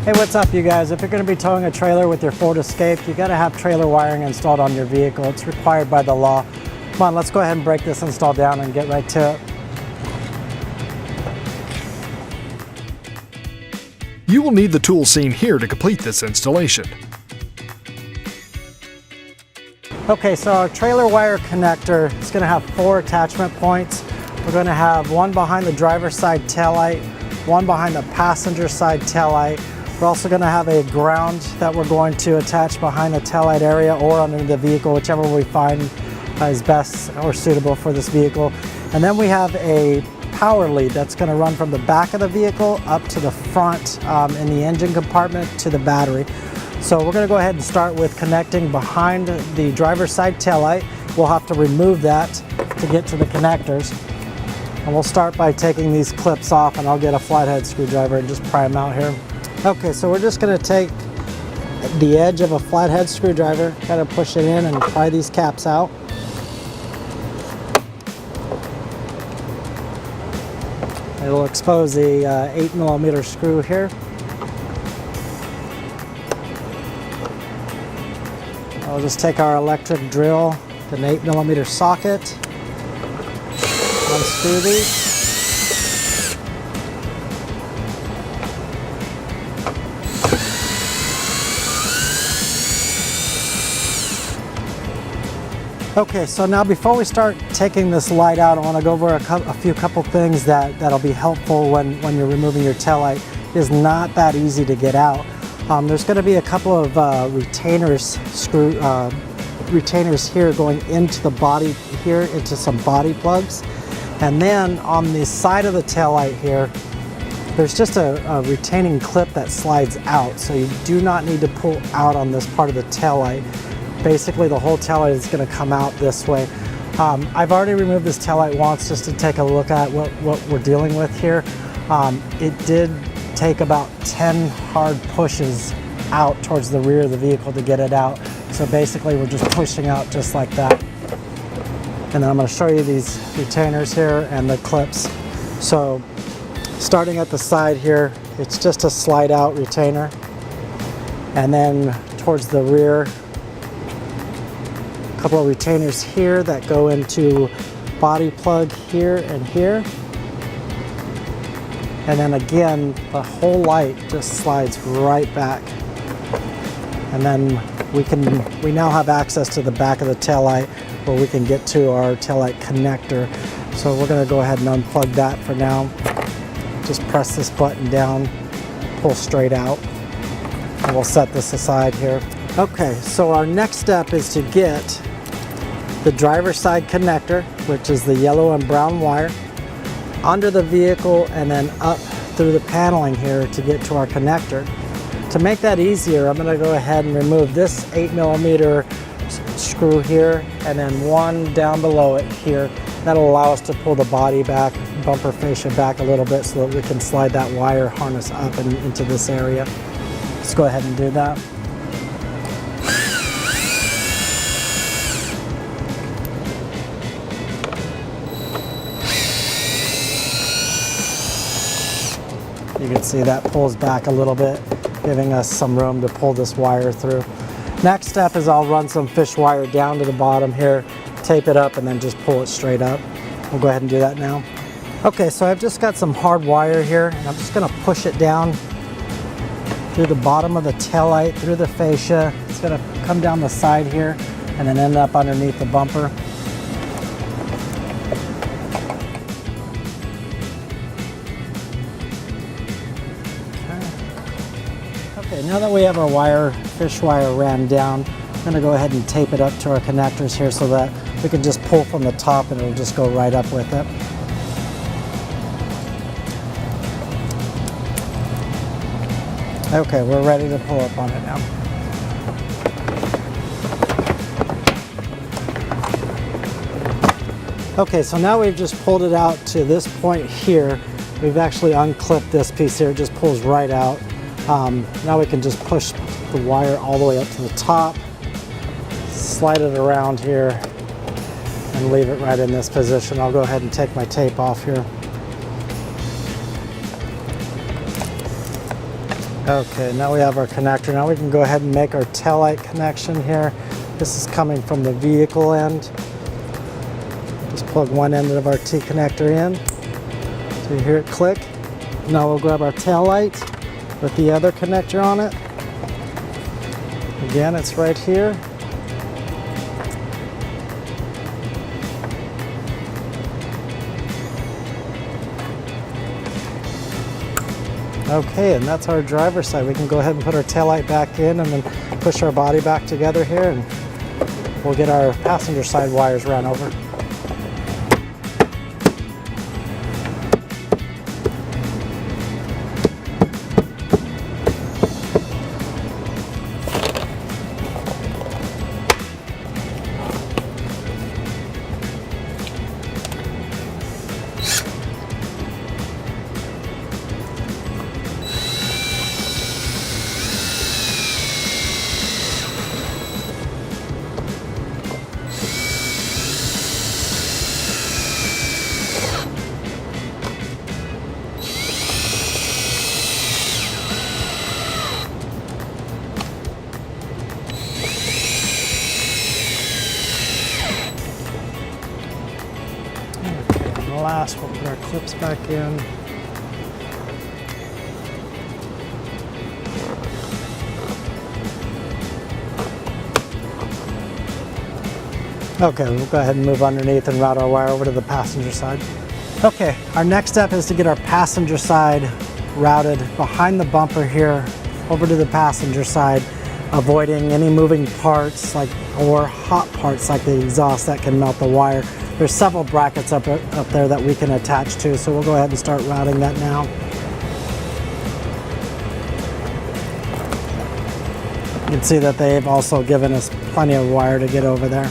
Hey, what's up you guys? If you're going to be towing a trailer with your Ford Escape, you got to have trailer wiring installed on your vehicle. It's required by the law. Come on, let's go ahead and break this install down and get right to it. You will need the tools seen here to complete this installation. Okay, so our trailer wire connector is going to have 4 attachment points. We're going to have one behind the driver's side taillight, one behind the passenger side taillight. We're also going to have a ground that we're going to attach behind the taillight area or under the vehicle, whichever we find is best or suitable for this vehicle. And then we have a power lead that's going to run from the back of the vehicle up to the front in the engine compartment to the battery. So we're going to go ahead and start with connecting behind the driver's side taillight. We'll have to remove that to get to the connectors. And we'll start by taking these clips off, and I'll get a flathead screwdriver and just pry them out here. Okay, so we're just going to take the edge of a flathead screwdriver, kind of push it in and pry these caps out. It'll expose the 8mm screw here. I'll just take our electric drill, an 8mm socket, unscrew these. Okay, so now before we start taking this light out, I want to go over a couple things that'll be helpful when you're removing your taillight. It is not that easy to get out. There's going to be a couple of retainers here going into the body here, into some body plugs. And then on the side of the taillight here, there's just a retaining clip that slides out. So you do not need to pull out on this part of the taillight. Basically, the whole taillight is going to come out this way. I've already removed this taillight once just to take a look at what we're dealing with here. It did take about 10 hard pushes out towards the rear of the vehicle to get it out. So basically, we're just pushing out just like that. And then I'm going to show you these retainers here and the clips. So starting at the side here, it's just a slide out retainer. And then towards the rear, a couple of retainers here that go into body plug here and here. And then again, the whole light just slides right back. And then we now have access to the back of the taillight where we can get to our taillight connector. So we're going to go ahead and unplug that for now. Just press this button down, pull straight out, and we'll set this aside here. Okay, so our next step is to get the driver's side connector, which is the yellow and brown wire, under the vehicle and then up through the paneling here to get to our connector. To make that easier, I'm going to go ahead and remove this 8mm screw here and then one down below it here. That'll allow us to pull the body back, bumper fascia back a little bit so that we can slide that wire harness up and into this area. Let's go ahead and do that. You can see that pulls back a little bit, giving us some room to pull this wire through. Next step is I'll run some fish wire down to the bottom here, tape it up, and then just pull it straight up. We'll go ahead and do that now. Okay, so I've just got some hard wire here, and I'm just going to push it down through the bottom of the taillight, through the fascia. It's going to come down the side here, and then end up underneath the bumper. Okay, now that we have our fish wire ran down, I'm going to go ahead and tape it up to our connectors here so that we can just pull from the top and it'll just go right up with it. Okay, we're ready to pull up on it now. Okay, so now we've just pulled it out to this point here. We've actually unclipped this piece here, it just pulls right out. Now we can just push the wire all the way up to the top, slide it around here, and leave it right in this position. I'll go ahead and take my tape off here. Okay, now we have our connector. Now we can go ahead and make our taillight connection here. This is coming from the vehicle end. Just plug one end of our T connector in. So you hear it click. Now we'll grab our taillight with the other connector on it. Again, it's right here. Okay, and that's our driver's side. We can go ahead and put our taillight back in and then push our body back together here, and we'll get our passenger side wires ran over. Last, we'll put our clips back in. Okay, we'll go ahead and move underneath and route our wire over to the passenger side. Okay, our next step is to get our passenger side routed behind the bumper here over to the passenger side, avoiding any moving parts or hot parts like the exhaust that can melt the wire. There's several brackets up there that we can attach to, so we'll go ahead and start routing that now. You can see that they've also given us plenty of wire to get over there.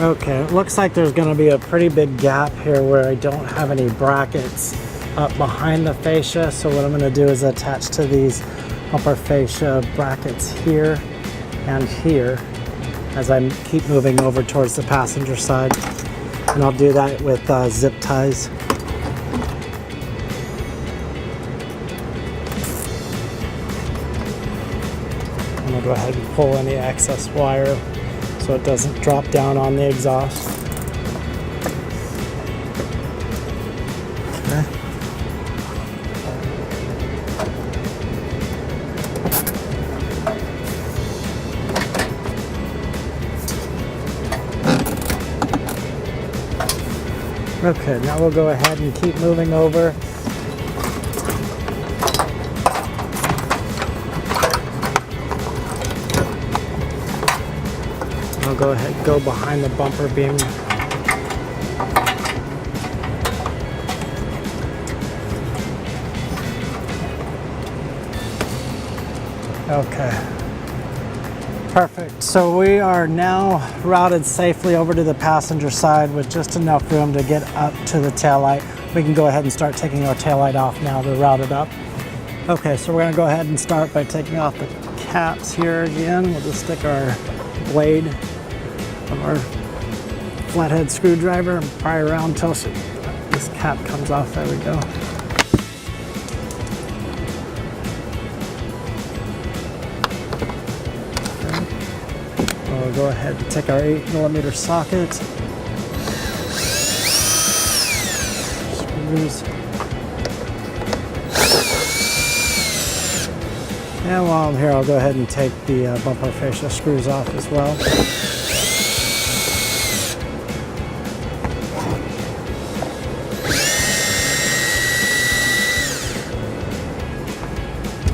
Okay, it looks like there's going to be a pretty big gap here where I don't have any brackets up behind the fascia. So what I'm going to do is attach to these upper fascia brackets here and here as I keep moving over towards the passenger side. And I'll do that with zip ties. I'm going to go ahead and pull any excess wire so it doesn't drop down on the exhaust. Okay. Okay, now we'll go ahead and keep moving over. I'll go ahead and go behind the bumper beam. Okay. Perfect. So we are now routed safely over to the passenger side with just enough room to get up to the taillight. We can go ahead and start taking our taillight off now to route it up. Okay, so we're going to go ahead and start by taking off the caps here again. We'll just stick our blade of our flathead screwdriver and pry around until this cap comes off. There we go. We'll go ahead and take our 8mm socket, screws, and while I'm here I'll go ahead and take the bumper fascia screws off as well.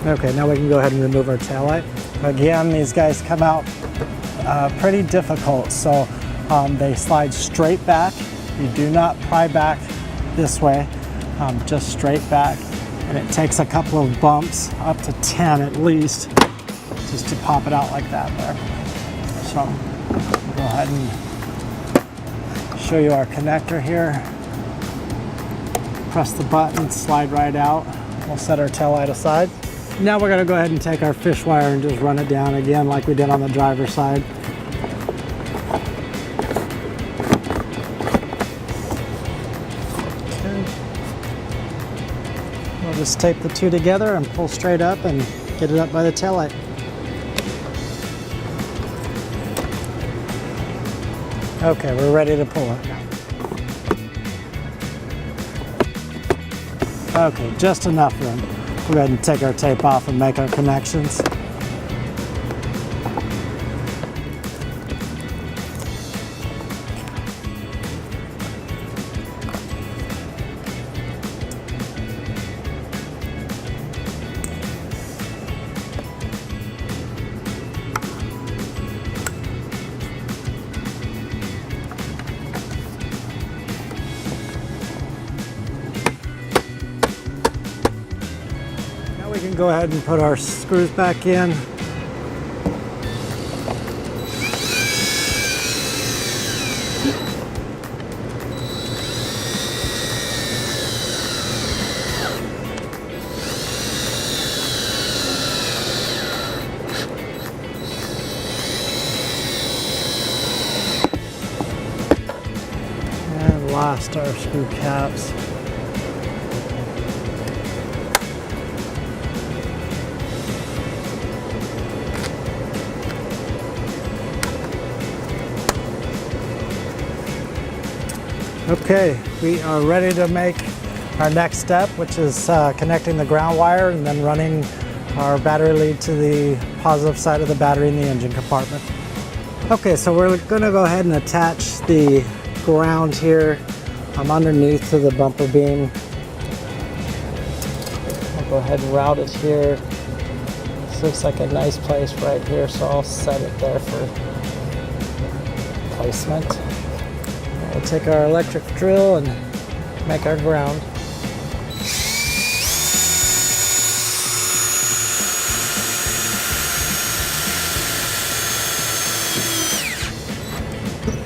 Okay, now we can go ahead and remove our taillight. Again, these guys come out pretty difficult, so they slide straight back. You do not pry back this way, just straight back. And it takes a couple of bumps, up to 10 at least, just to pop it out like that there. So I'll go ahead and show you our connector here. Press the button, slide right out. We'll set our tail light aside. Now we're gonna go ahead and take our fish wire and just run it down again like we did on the driver's side. Okay. We'll just tape the two together and pull straight up and get it up by the tail light. Okay, we're ready to pull it now. Okay, just enough room. We'll go ahead and take our tape off and make our connections. We can go ahead and put our screws back in. And lost our screw caps. Okay, we are ready to make our next step, which is connecting the ground wire and then running our battery lead to the positive side of the battery in the engine compartment. Okay, so we're going to go ahead and attach the ground here underneath to the bumper beam. I'll go ahead and route it here. This looks like a nice place right here, so I'll set it there for placement. We'll take our electric drill and make our ground.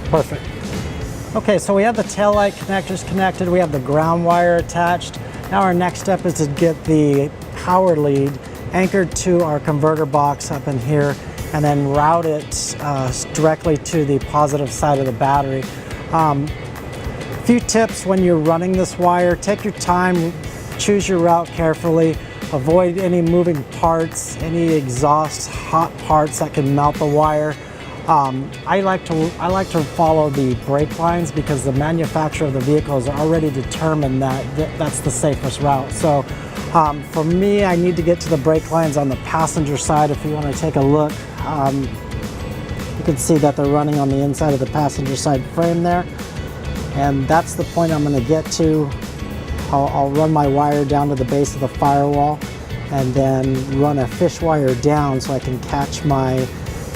Perfect. Okay, so we have the taillight connectors connected, we have the ground wire attached. Now our next step is to get the power lead anchored to our converter box up in here and then route it directly to the positive side of the battery. A few tips when you're running this wire: take your time, choose your route carefully, avoid any moving parts, any exhaust hot parts that can melt the wire. I like to follow the brake lines because the manufacturer of the vehicle has already determined that's the safest route. So for me, I need to get to the brake lines on the passenger side. If you want to take a look, you can see that they're running on the inside of the passenger side frame there. And that's the point I'm going to get to. I'll run my wire down to the base of the firewall and then run a fish wire down so I can catch my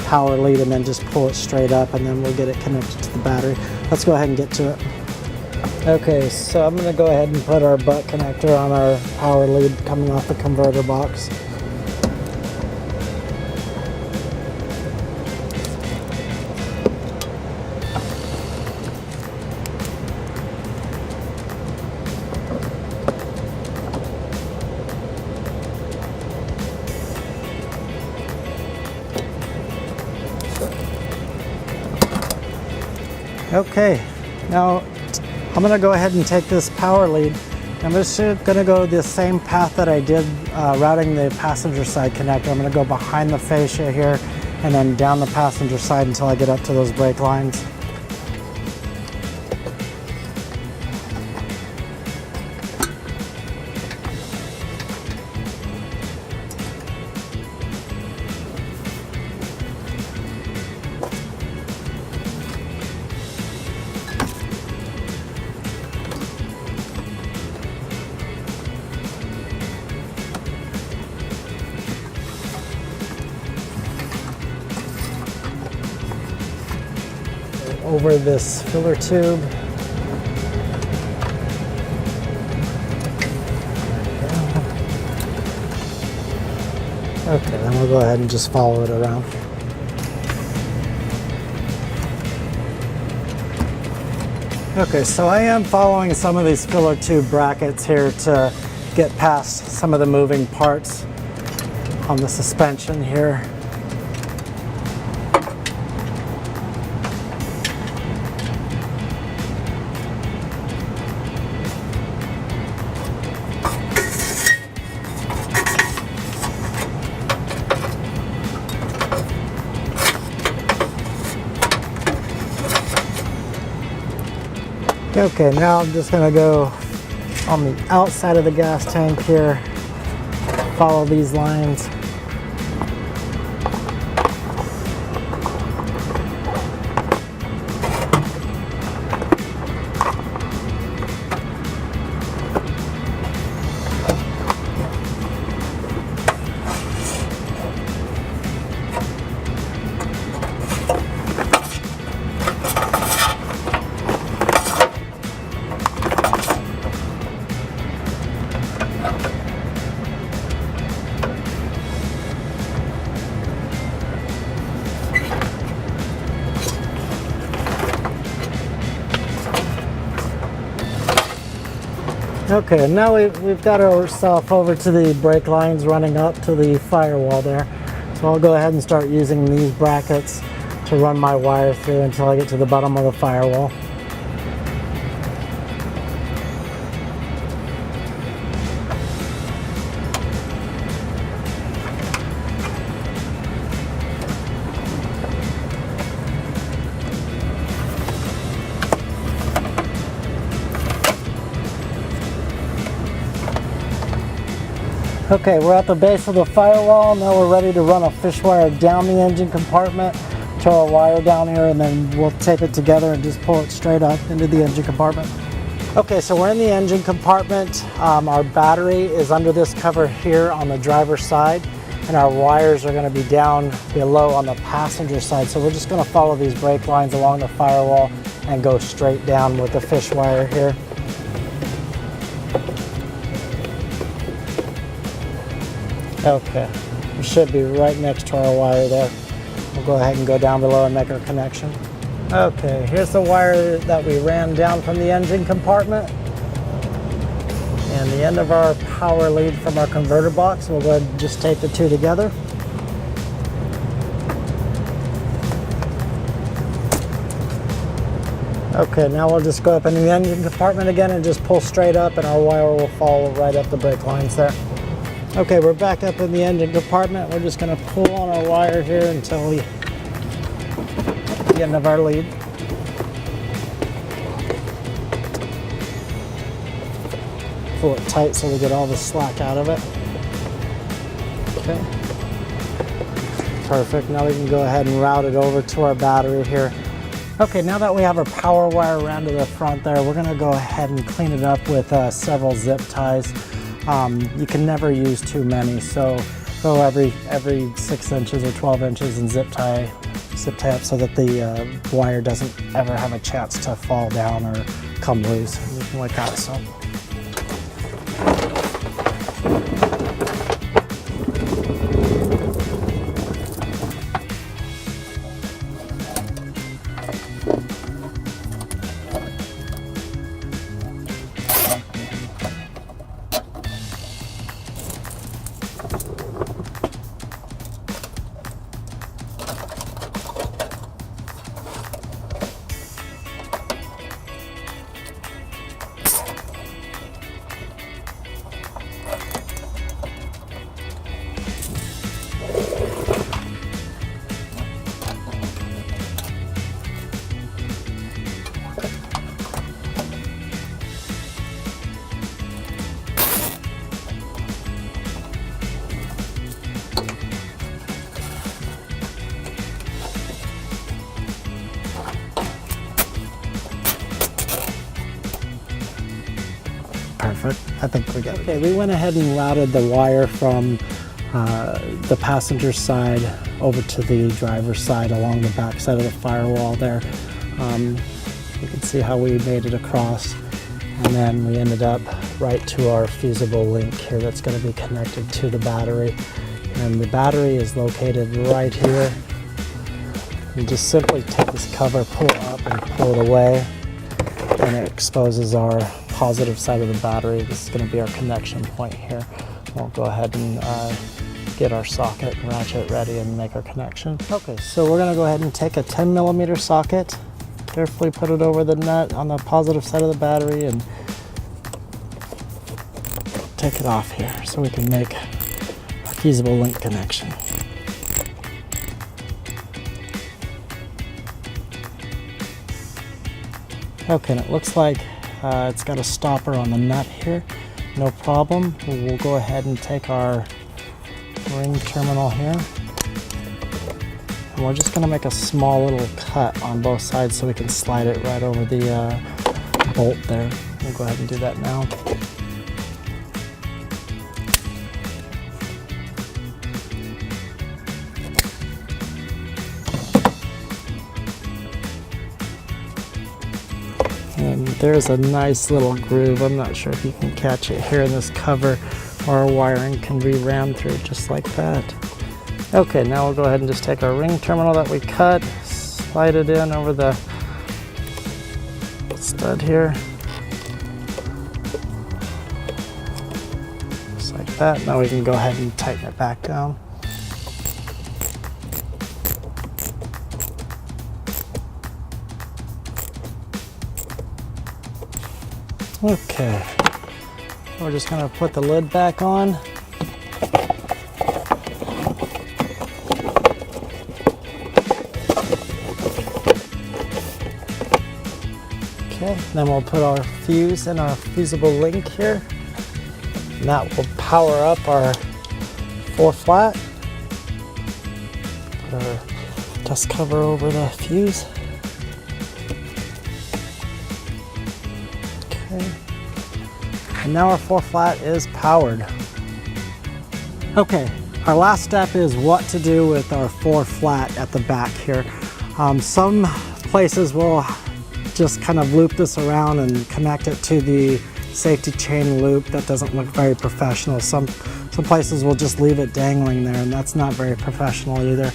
power lead and then just pull it straight up, and then we'll get it connected to the battery. Let's go ahead and get to it. Okay, so I'm going to go ahead and put our butt connector on our power lead coming off the converter box. Okay, now I'm going to go ahead and take this power lead. I'm just going to go the same path that I did routing the passenger side connector. I'm going to go behind the fascia here and then down the passenger side until I get up to those brake lines. Over this filler tube. Okay, then we'll go ahead and just follow it around. Okay, so I am following some of these filler tube brackets here to get past some of the moving parts on the suspension here. Okay, now I'm just going to go on the outside of the gas tank here, follow these lines. Okay, now we've got ourselves over to the brake lines running up to the firewall there. So I'll go ahead and start using these brackets to run my wire through until I get to the bottom of the firewall. Okay, we're at the base of the firewall. Now we're ready to run a fish wire down the engine compartment to our wire down here, and then we'll tape it together and just pull it straight up into the engine compartment. Okay, so we're in the engine compartment. Our battery is under this cover here on the driver's side, and our wires are going to be down below on the passenger side. So we're just going to follow these brake lines along the firewall and go straight down with the fish wire here. Okay, we should be right next to our wire there. We'll go ahead and go down below and make our connection. Okay, here's the wire that we ran down from the engine compartment and the end of our power lead from our converter box. We'll go ahead and just tape the two together. Okay, now we'll just go up into the engine compartment again and just pull straight up, and our wire will follow right up the brake lines there. Okay, we're back up in the engine compartment. We're just going to pull on our wire here until we get the end of our lead. Pull it tight so we get all the slack out of it. Okay. Perfect. Now we can go ahead and route it over to our battery here. Okay, now that we have our power wire around to the front there, we're going to go ahead and clean it up with several zip ties. You can never use too many, so go every 6 inches or 12 inches and zip tie up so that the wire doesn't ever have a chance to fall down or come loose, anything like that. So. Perfect. I think we got it. Okay, we went ahead and routed the wire from the passenger side over to the driver's side along the back side of the firewall there. You can see how we made it across, and then we ended up right to our fusible link here that's going to be connected to the battery. And the battery is located right here. You just simply take this cover, pull it up and pull it away, and it exposes our positive side of the battery. This is going to be our connection point here. We'll go ahead and get our socket and ratchet ready and make our connection. Okay, so we're going to go ahead and take a 10mm socket, carefully put it over the nut on the positive side of the battery and take it off here so we can make a feasible link connection. Okay, and it looks like it's got a stopper on the nut here. No problem. We'll go ahead and take our ring terminal here. And we're just going to make a small little cut on both sides so we can slide it right over the bolt there. We'll go ahead and do that now. And there's a nice little groove. I'm not sure if you can catch it here in this cover, or our wiring can be rammed through just like that. Okay, now we'll go ahead and just take our ring terminal that we cut, slide it in over the stud here. Just like that. Now we can go ahead and tighten it back down. Okay, we're just going to put the lid back on. Okay, then we'll put our fuse and our fusible link here. And that will power up our 4-flat. Put our dust cover over the fuse. And now our 4-flat is powered. Okay, our last step is what to do with our 4-flat at the back here. Some places will just kind of loop this around and connect it to the safety chain loop. That doesn't look very professional. Some places will just leave it dangling there, and that's not very professional either.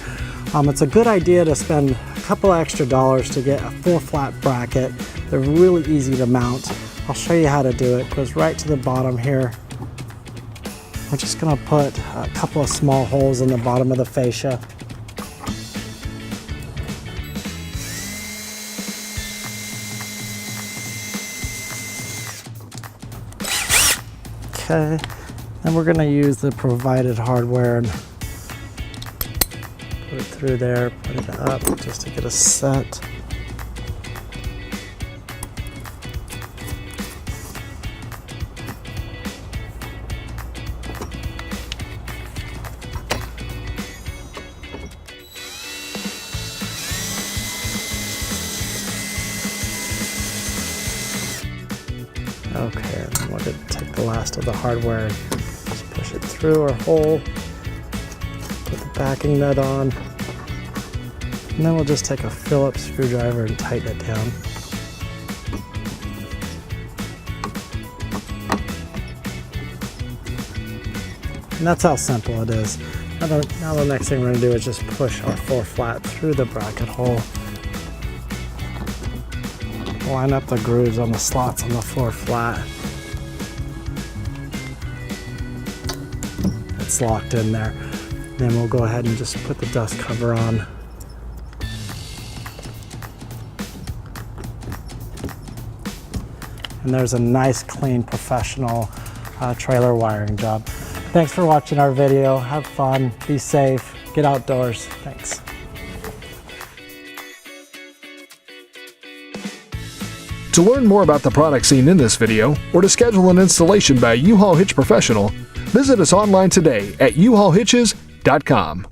It's a good idea to spend a couple extra dollars to get a 4-flat bracket. They're really easy to mount. I'll show you how to do it. It goes right to the bottom here. We're just going to put a couple of small holes in the bottom of the fascia. Okay, then we're going to use the provided hardware and put it through there, put it up just to get a set. Okay, and then we're going to take the last of the hardware and just push it through our hole, put the backing nut on, and then we'll just take a Phillips screwdriver and tighten it down. And that's how simple it is. Now the next thing we're going to do is just push our 4-flat through the bracket hole. Line up the grooves on the slots on the 4-flat. It's locked in there. Then we'll go ahead and just put the dust cover on. And there's a nice, clean, professional trailer wiring job. Thanks for watching our video. Have fun, be safe, get outdoors. Thanks. To learn more about the products seen in this video, or to schedule an installation by U-Haul Hitch Professional, visit us online today at uhaulhitches.com.